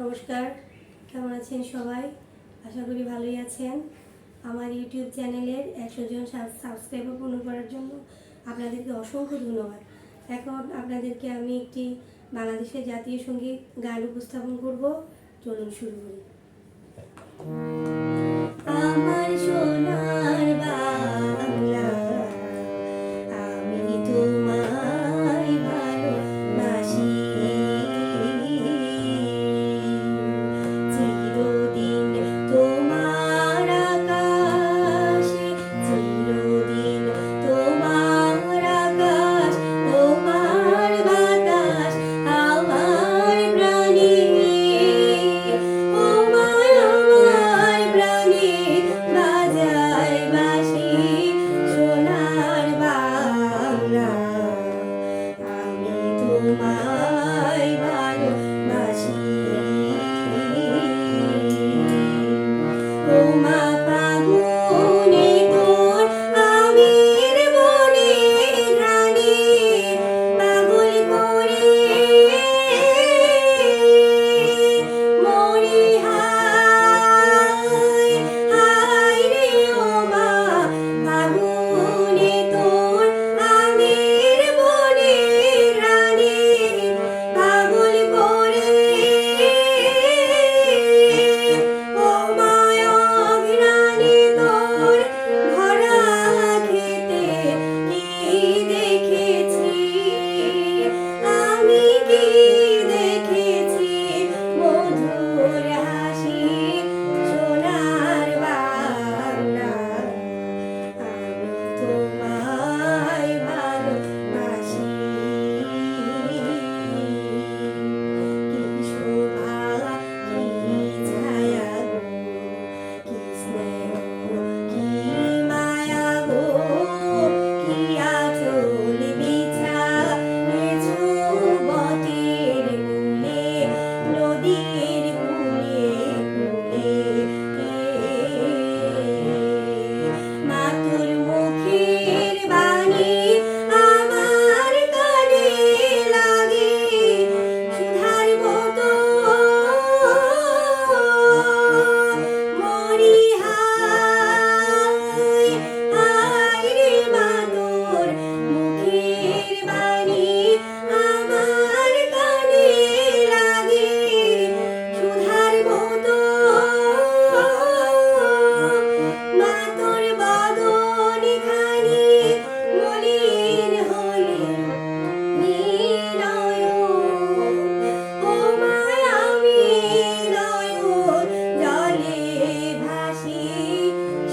নমস্কার, কেমন আছেন সবাই? আশা করি ভালোই আছেন। আমার ইউটিউব চ্যানেলের 100 জন সাবস্ক্রাইবার পূর্ণ করার জন্য আপনাদেরকে অসংখ্য ধন্যবাদ। এখন আপনাদেরকে আমি একটি বাংলাদেশের জাতীয় সঙ্গীত গান উপস্থাপন করব। চলুন শুরু করি। আমার সোনার বাংলা, আমি তোমায় ভালোবাসি। চিরদিন তোমার আকাশে, চিরদিন তোমার আকাশ, তোমার বাতাস আমার প্রাণে। ও মা, আমার প্রাণে বাজায় বাঁশি সোনার বাংলা, আমি তোমায় ভালোবাসি। ও মা ফাগুনে তোর আবির বনে ঘ্রাণে পাগল করে মরি। হায় হায় রে ও মা ফাগুনে তোর আবির বনে ঘ্রাণে পাগল করে। ও মায়া ঘ্রাণে তোর ভরা খেতে কি দেখেছি, আমি কি দেখেছি মধুর হাসি সোনার বাংলা, আমি তোমায় ভালোবাসি। কি শোভা, কি ছায়া গো, কি স্নেহ, কি মায়া গো, কি আঁচল বিছায়েছ বটের মূলে, নদীর কূলে কূলে। মা তোর মুখের বাণী আমার কানে লাগে সুধার মতো, মরি। হায় হায় রে মা তোর মুখের বাণী আমার কানে লাগে সুধার মতো। মা তোর বদন খানি মলিন হলে নয়ন, ও মা আমি নয়ন জলে ভাসি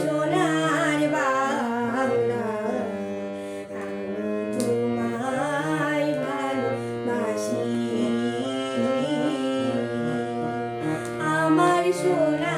সোনার বাংলা, আমি তোমায় ভালোবাসি। আমার সোনা